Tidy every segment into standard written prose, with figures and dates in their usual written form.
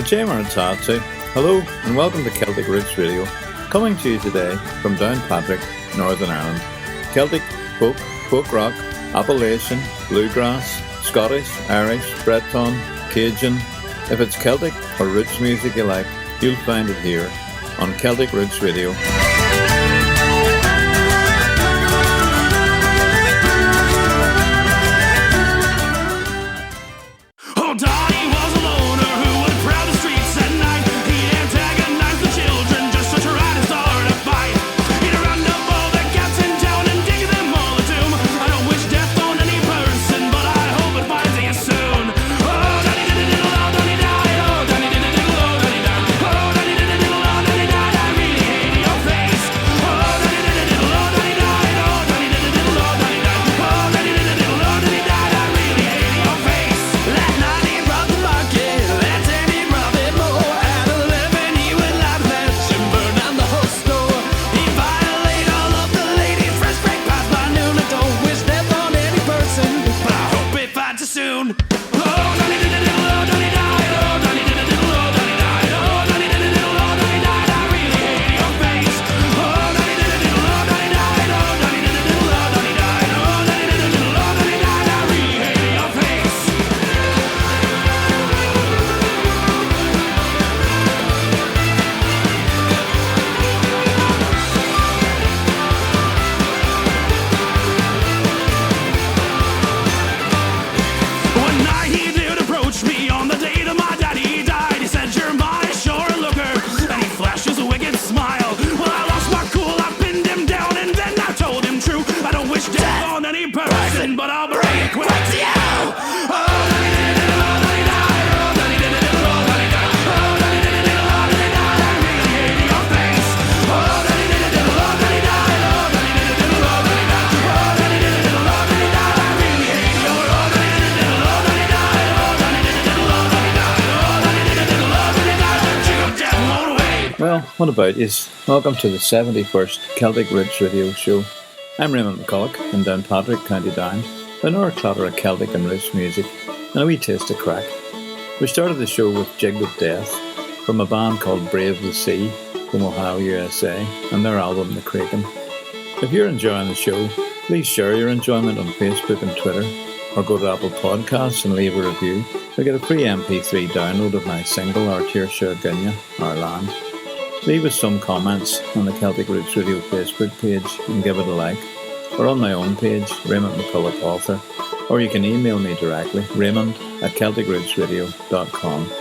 Jammer and Tatsu. Hello and welcome to Celtic Roots Radio, coming to you today from Downpatrick, Northern Ireland. Celtic, folk rock, Appalachian, bluegrass, Scottish, Irish, Breton, Cajun. If it's Celtic or roots music you like, you'll find it here on Celtic Roots Radio. What about yous? Welcome to the 71st Celtic Roots Radio Show. I'm Raymond McCullough in Downpatrick, County Down, an hour clatter of Celtic and roots music, and a wee taste of crack. We started the show with Jig with Death from a band called Brave the Sea from Ohio, USA, and their album The Kraken. If you're enjoying the show, please share your enjoyment on Facebook and Twitter, or go to Apple Podcasts and leave a review to get a free MP3 download of my single Our Tír Guine, Our Land. Leave us some comments on the Celtic Roots Radio Facebook page and give it a like, or on my own page, Raymond McCullough Author, or you can email me directly, raymond@celticrootsradio.com.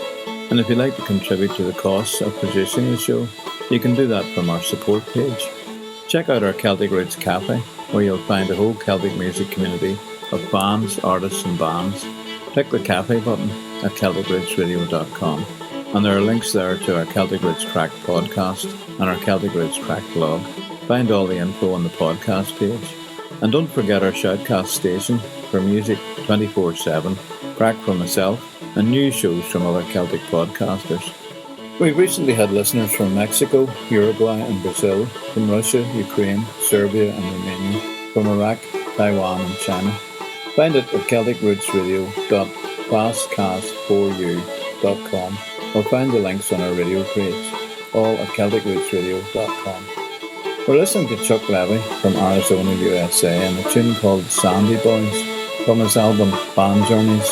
And if you'd like to contribute to the costs of producing the show, you can do that from our support page. Check out our Celtic Roots Cafe, where you'll find a whole Celtic music community of fans, artists and bands. Click the cafe button at celticrootsradio.com. And there are links there to our Celtic Roots Crack podcast and our Celtic Roots Crack blog. Find all the info on the podcast page. And don't forget our Shoutcast station for music 24/7, crack from myself, and new shows from other Celtic podcasters. We've recently had listeners from Mexico, Uruguay and Brazil, from Russia, Ukraine, Serbia and Romania, from Iraq, Taiwan and China. Find it at celticrootsradio.fastcast4u.com. or find the links on our radio page, all at celticrootsradio.com. We're listening to Chuck Levy from Arizona, USA, and a tune called Sandy Boys from his album Banjourneys.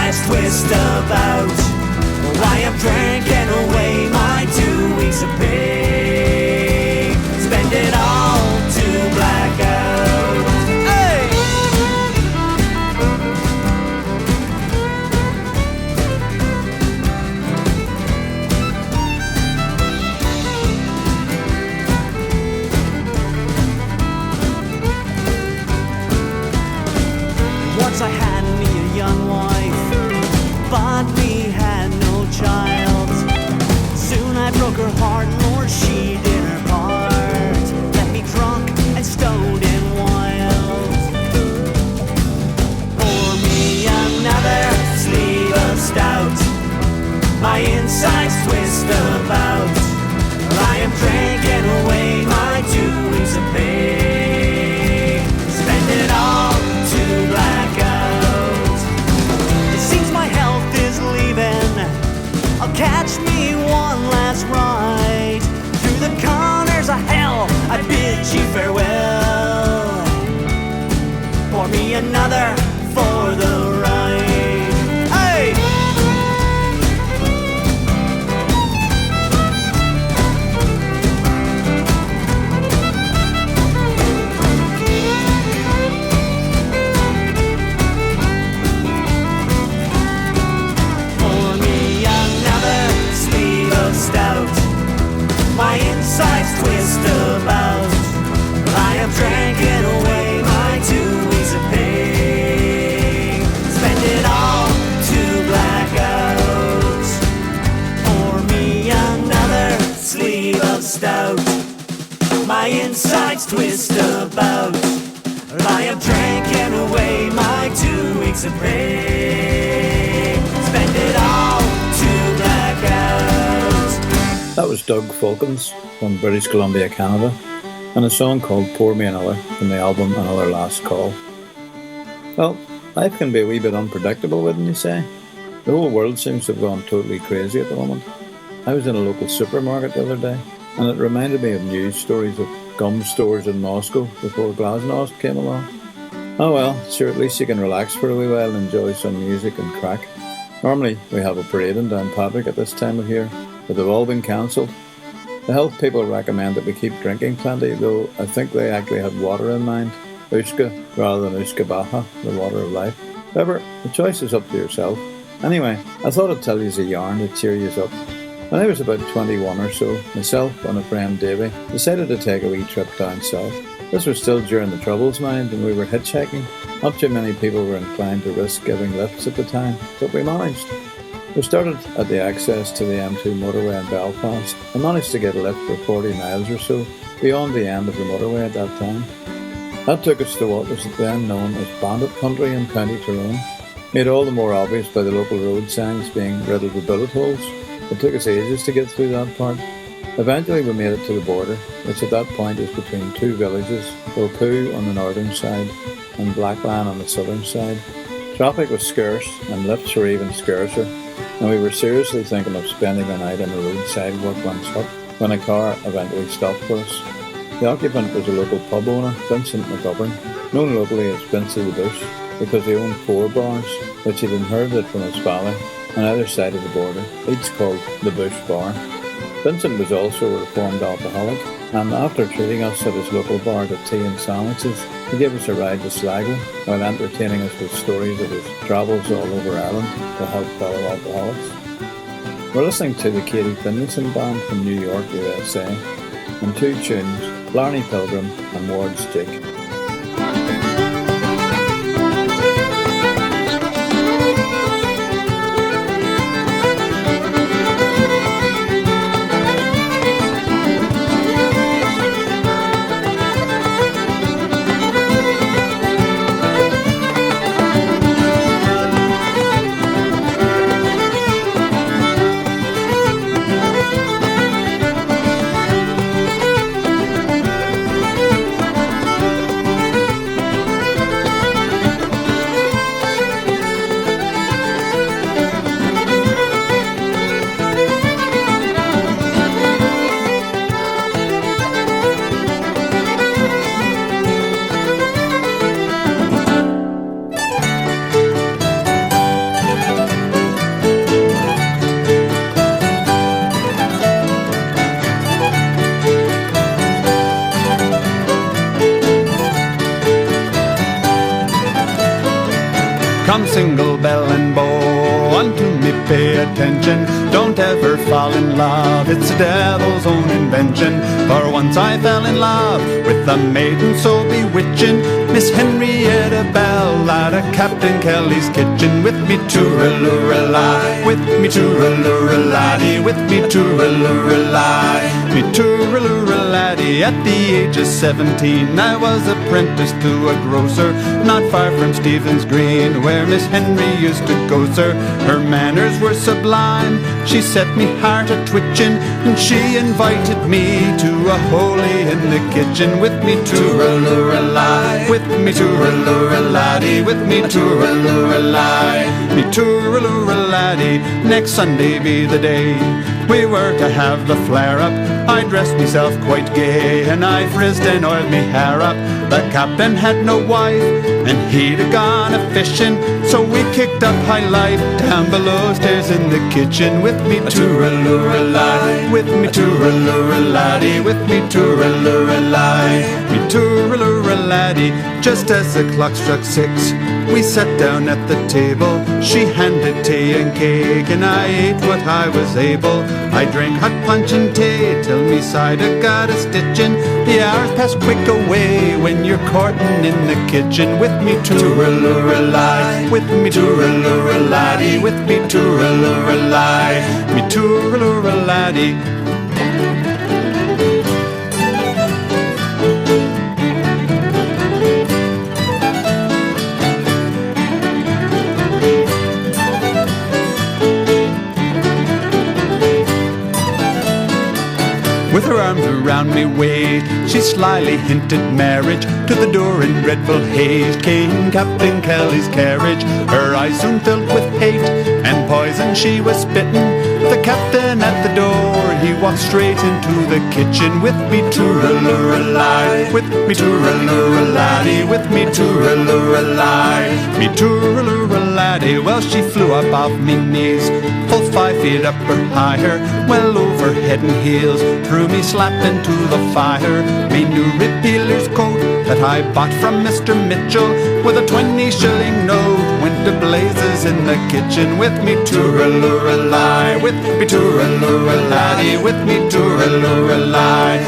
insides twist about why I'm drinking away my 2 weeks of pay. Spend it all to black out. Hey! Once I had me a young wife, but we had no child. Soon I broke her heart, Lord, she did her part. Left me drunk and stoned and wild. Pour me another sleeve of stout. My insides twist about. I am drinking away my 2 weeks of pay. Spend it all to black out. It seems my health is leaving. I'll catch me one last ride through the corners of hell. I bid ye farewell. Pour me another for the ride. Hey! Stout. My insides twist about. I am drinking away my 2 weeks of pay. Spend it all to black out. Pour me another sleeve of stout. My insides twist about. I am drinking away my 2 weeks of pay. Spend it all to black out. That was Doug Folkins from British Columbia, Canada, and a song called Pour Me Another from the album Another Last Call. Well, life can be a wee bit unpredictable, wouldn't you say? The whole world seems to have gone totally crazy at the moment. I was in a local supermarket the other day, and it reminded me of news stories of gum stores in Moscow before Glasnost came along. Oh well, sure, at least you can relax for a wee while and enjoy some music and crack. Normally we have a parade in Downpatrick at this time of year, but they've all been cancelled. The health people recommend that we keep drinking plenty, though I think they actually had water in mind, Ushka rather than Ushka Baha, the water of life. However, the choice is up to yourself. Anyway, I thought I'd tell you a yarn to cheer you up. When I was about 21 or so, myself and a friend Davy decided to take a wee trip down south. This was still during the Troubles, mind, and we were hitchhiking. Not too many people were inclined to risk giving lifts at the time, but we managed. We started at the access to the M2 motorway in Belfast and managed to get a lift for 40 miles or so beyond the end of the motorway at that time. That took us to what was then known as Bandit Country in County Tyrone, made all the more obvious by the local road signs being riddled with bullet holes. It took us ages to get through that part. Eventually we made it to the border, which at that point is between two villages, Kilcoo on the northern side and Blackland on the southern side. Traffic was scarce and lifts were even scarcer, and we were seriously thinking of spending the night on the roadside workman's hut when a car eventually stopped for us. The occupant was a local pub owner, Vincent McGovern, known locally as Vince of the Bush, because he owned 4 bars, which he'd inherited from his father, on either side of the border, each called the Bush Bar. Vincent was also a reformed alcoholic, and after treating us at his local bar to tea and sandwiches, he gave us a ride to Sligo while entertaining us with stories of his travels all over Ireland to help fellow alcoholics. We're listening to the Cady Finlayson Band from New York, USA, and 2 tunes, Blarney Pilgrim and Ward's Jig. single bell and bow. Unto me pay attention, don't ever fall in love, it's the devil's own invention. For once I fell in love with a maiden so bewitching, Miss Henrietta Bell out of Captain Kelly's kitchen. With me tooraloo-la-lie, with me tooraloo-la-laddie, with me tooraloo-la-lie, me tooraloo-la-laddie. At the age of 17 I was apprenticed to a grocer, not far from Stephen's Green, where Miss Henry used to go, sir. Her manners were sublime, she set me heart a-twitching, and she invited me to a holy in the kitchen. With me tooraloo-la-lie, with me tooraloo-la-laddie, with me tooraloo-la-lie, me tooraloo-la-laddie. Next Sunday be the day we were to have the flare-up. I dressed myself quite gay, and I frizzed and oiled me hair up. The captain had no wife, and he'd a gone a-fishing, so we kicked up high life down below stairs in the kitchen. With me tooraloo-la-lie, with me tooraloo-la-laddie, with me tooraloo-la-lie, me tooraloo-la-laddie. Just as the clock struck 6, we sat down at the table. She handed tea and cake, and I ate what I was able. I drank hot punch and tea till me cider got a stitching. The hours pass quick away when you're courting in the kitchen. With me tooraloo-la-lie, with me tooraloo-la-laddie, with me tooraloo-la-lie, me tooraloo-la-laddie. With her arms around me waist, she slyly hinted marriage. To the door in dreadful haste came Captain Kelly's carriage. Her eyes soon filled with hate, and poison she was spitting. The captain at the door, he walked straight into the kitchen. With me tooraloo-la-lie, with me tooraloo-la-laddie, with me tooraloo-la-lie, me tooraloo-la-laddie. Well, she flew up off me knees, full 5 feet up or higher, well over head and heels, threw me slap into the fire. Me new repealer's coat that I bought from Mr. Mitchell, with a 20-shilling note, went to blazes in the kitchen. With me tooraloo-la-lie, with me tooraloo-la-laddie, with me tooraloo-la-lie,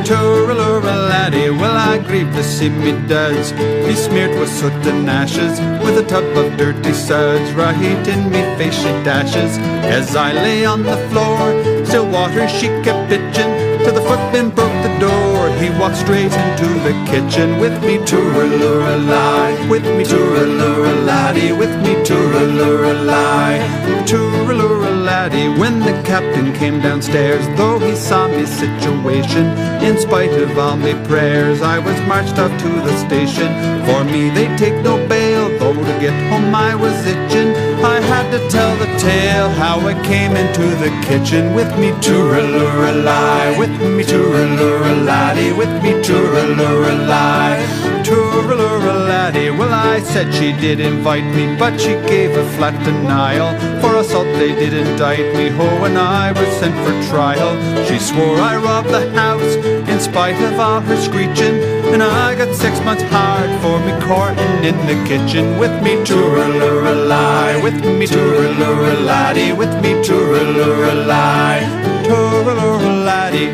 tooraloo-la-laddie. Well, I grieve to see me duds be smeared with soot and ashes, with a tub of dirty suds right in me face she dashes. As I lay on the floor, still water she kept pitching, till the footman broke the door. He walked straight into the kitchen. With me tooraloo-la-lie, with me tooraloo-la-laddie, with me tooraloo-la-lie, tooraloo-la-laddie. When the captain came downstairs, though he saw me situation, in spite of all me prayers, I was marched off to the station. For me they'd take no bail, though to get home I was itching. I had to tell the tale how I came into the kitchen. With me tooraloo-la-lie, with me tooraloo-la-laddie, with me tooraloo-la-lie, tooraloo-la-laddie. Well, I said she did invite me, but she gave a flat denial. For assault they did indict me, ho, and I was sent for trial. She swore I robbed the house in spite of all her screeching, and I got 6 months hard for me courting in the kitchen. With me tooraloo-la-lie, with me tooraloo-la-laddie, with me tooraloo-la-lie, tooraloo-la-laddie.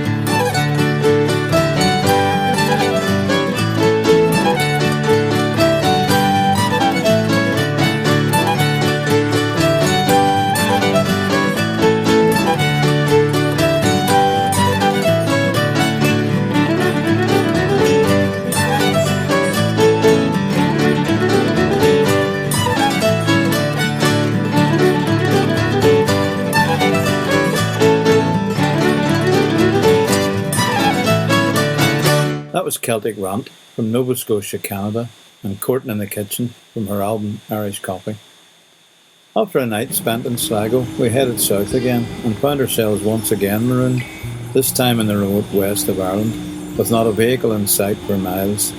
That was Celtic Rant from Nova Scotia, Canada, and Courtin in the Kitchen from her album Irish Coffee. After a night spent in Sligo, we headed south again and found ourselves once again marooned, this time in the remote west of Ireland, with not a vehicle in sight for miles.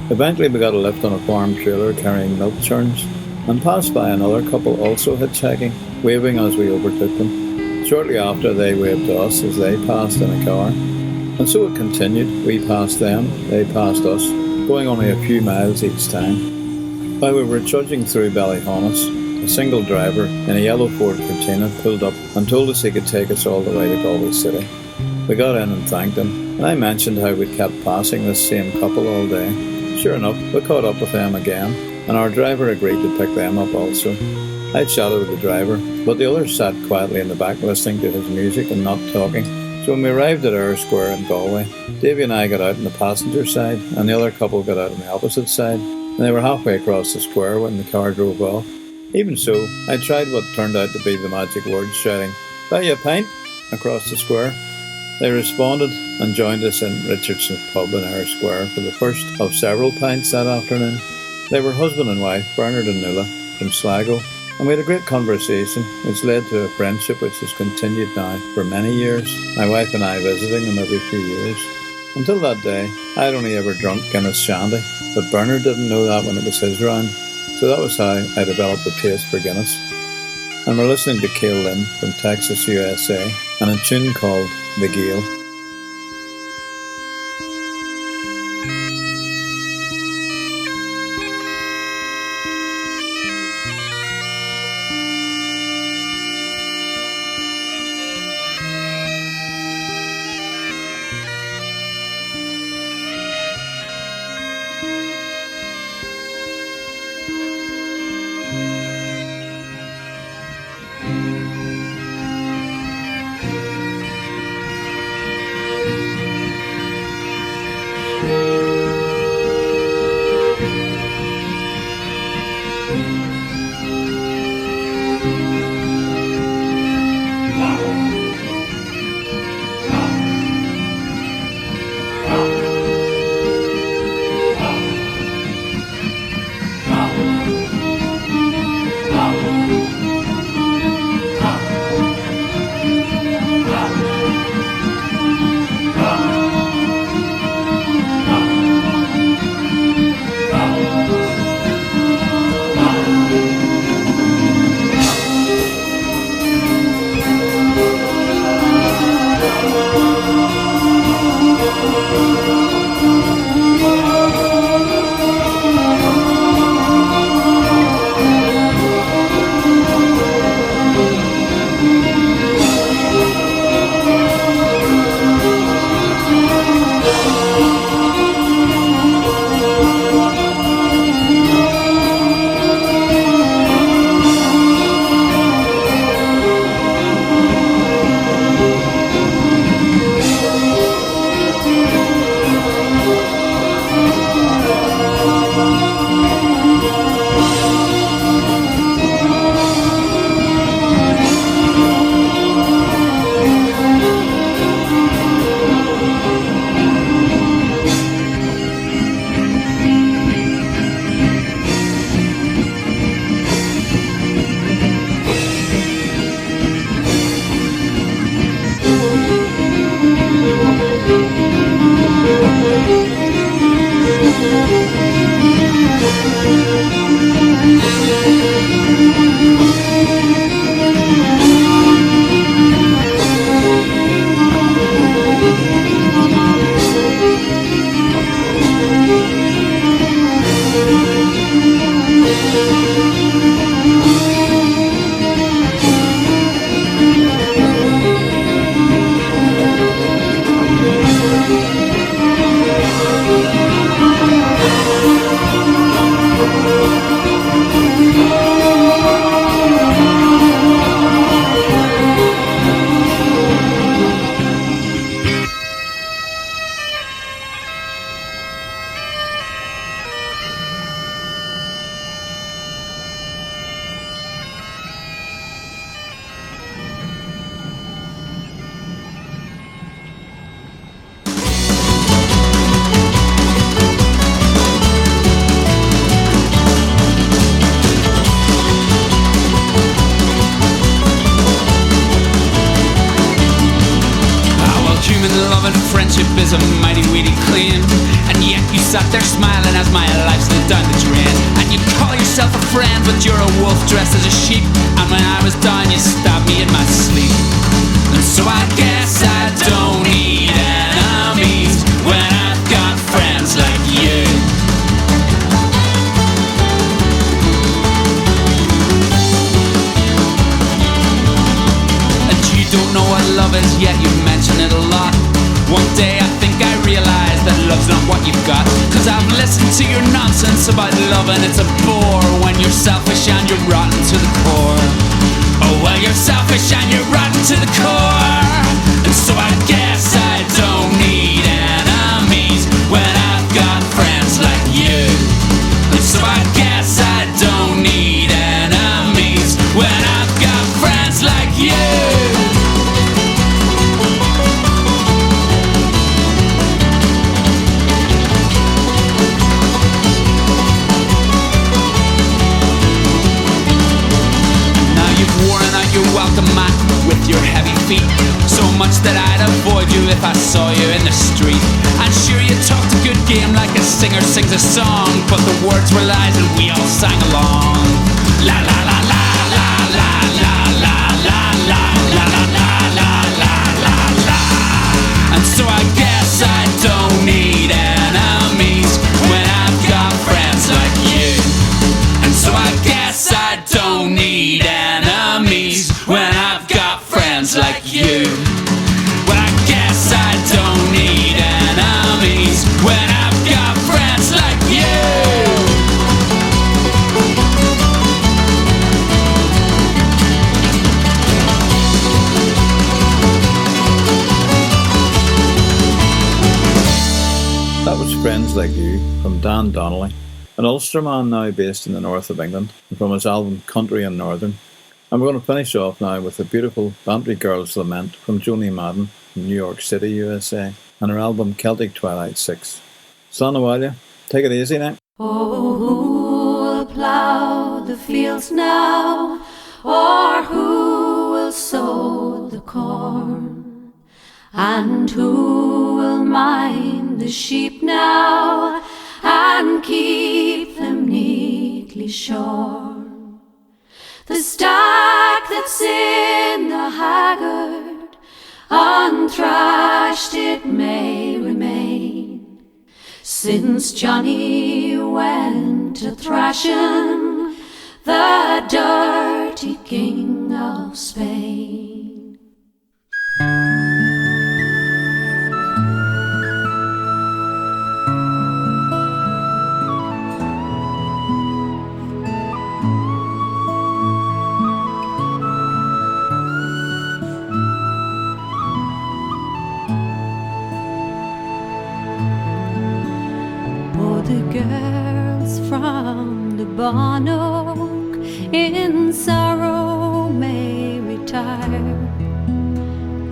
Eventually we got a lift on a farm trailer carrying milk churns, and passed by another couple also hitchhiking, waving as we overtook them. Shortly after, they waved to us as they passed in a car. And so it continued. We passed them, they passed us, going only a few miles each time. While we were trudging through Ballyhonus, a single driver in a yellow Ford Cortina pulled up and told us he could take us all the way to Galway City. We got in and thanked him, and I mentioned how we'd kept passing this same couple all day. Sure enough, we caught up with them again, and our driver agreed to pick them up also. I chatted with the driver, but the others sat quietly in the back listening to his music and not talking. So when we arrived at Eyre Square in Galway, Davy and I got out on the passenger side, and the other couple got out on the opposite side, and they were halfway across the square when the car drove off. Even so, I tried what turned out to be the magic words, shouting, "Buy you a pint?" across the square. They responded and joined us in Richardson's pub in Eyre Square for the first of several pints that afternoon. They were husband and wife, Bernard and Nuala, from Sligo, and we had a great conversation which led to a friendship which has continued now for many years, my wife and I visiting them every few years. Until that day, I had only ever drunk Guinness Shandy, but Bernard didn't know that when it was his round, so that was how I developed a taste for Guinness. And we're listening to Ceol from Texas, USA, and a tune called The Gael. is a mighty weedy clean, and yet you sat there smiling as my life slid down the drain. And you call yourself a friend, but you're a wolf dressed as a sheep. And when I was down, you stabbed me in my sleep. And so I guess I don't need enemies when I've got friends like you. You don't know what love is yet, you mention it a lot. One day I think I realised that love's not what you've got. Cause I've listened to your nonsense about love and it's a bore when you're selfish and you're rotten to the core. Oh well, you're selfish and you're rotten to the core. And so I guess I don't need enemies when I've got friends like you. And so I guess I don't need enemies when I've got friends like you. Your welcome mat with your heavy feet, so much that I'd avoid you if I saw you in the street. And sure you talked a good game like a singer sings a song, but the words were lies and we all sang along. La la la la la la la la la la la la la la la la. And so I guess I don't need enemies when I've got friends like you. And so I guess I don't need enemies when I've got friends like you. Well, I guess I don't need enemies when I've got friends like you. That was Friends Like You from Dan Donnelly, an Ulsterman now based in the north of England, and from his album Country and Northern. And we're going to finish off now with the beautiful Bantry Girls' Lament from Joanie Madden from New York City, USA, and her album Celtic Twilight 6. Slán take it easy now. Oh, who will plough the fields now, or who will sow the corn? And who will mind the sheep now, and keep them neatly shorn? The stack that's in the haggard, unthrashed it may remain, since Joanie went a thrashing the dirty king of Spain. The girls from the barn oak in sorrow may retire,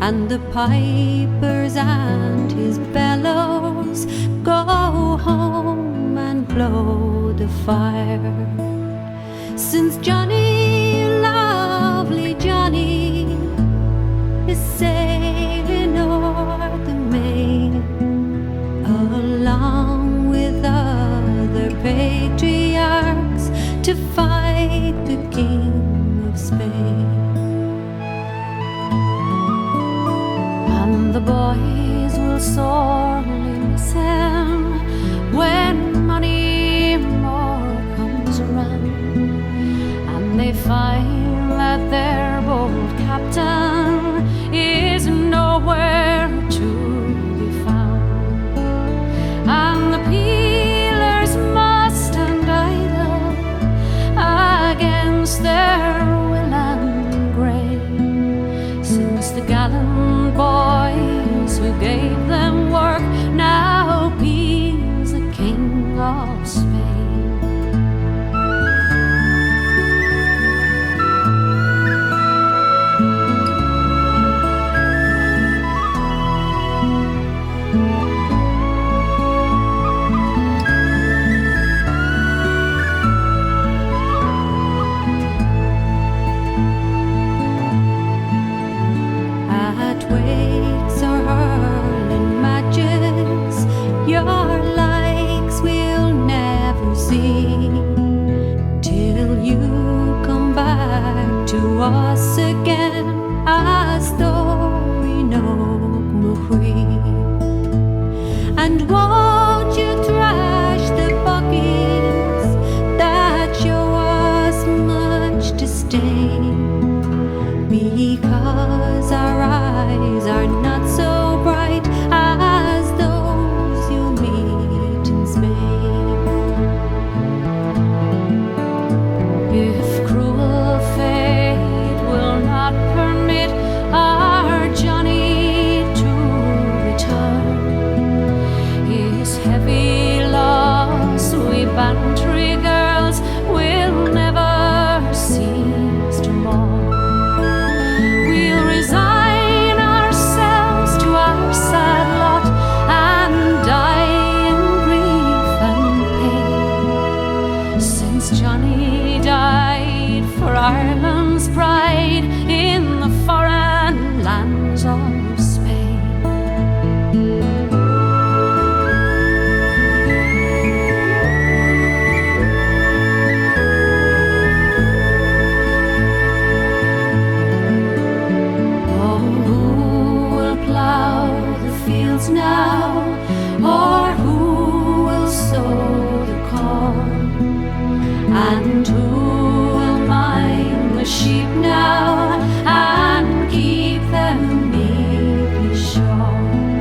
and the pipers and his bellows go home and blow the fire. Since Joanie, lovely Joanie, is sailing o'er the main, along with other patriarchs to fight the King of Spain. And the boys will sorely miss him when money more comes around, and they find that their bold captain is nowhere to be found. And the peelers must stand idle against their will and grain, since the gallant boys who gave them work now peels the King of Spain. Us again, as though we know Muhui. And won't you thrash the buckets that show us much disdain? because our eyes are not so bright as those you meet in Spain. If cruel fate will not permit our Joanie to return, his heavy loss we Bantry girls will never cease to mourn. We'll resign ourselves to our sad lot and die in grief and pain, since Joanie died for Ireland's pride in the foreign lands of Spain. Oh, who will plough the fields now, or who will sow the corn, and who will mind the sheep now and keep them neatly shorn?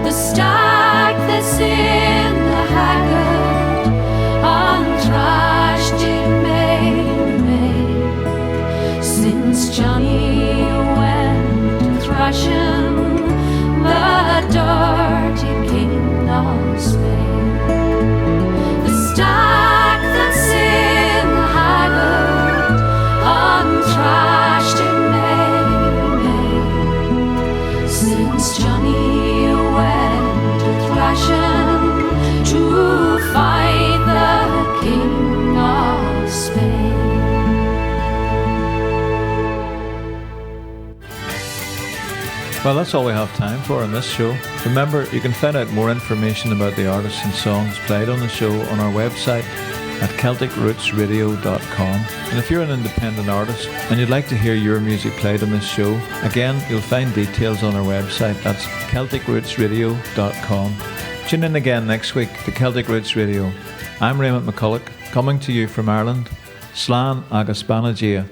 The stag that's in the haggard unthrashed it may remain, since Joanie went thrashing the dirty king of Spain. The stag that's in the haggard unthrashed it may remain, since Joanie went thrashing to fight the king of Spain. Well, that's all we have time for on this show. Remember, you can find out more information about the artists and songs played on the show on our website at CelticRootsRadio.com. And if you're an independent artist and you'd like to hear your music played on this show, again, you'll find details on our website. That's CelticRootsRadio.com. Tune in again next week to Celtic Roots Radio. I'm Raymond McCullough, coming to you from Ireland. Slán agus Banjourneys.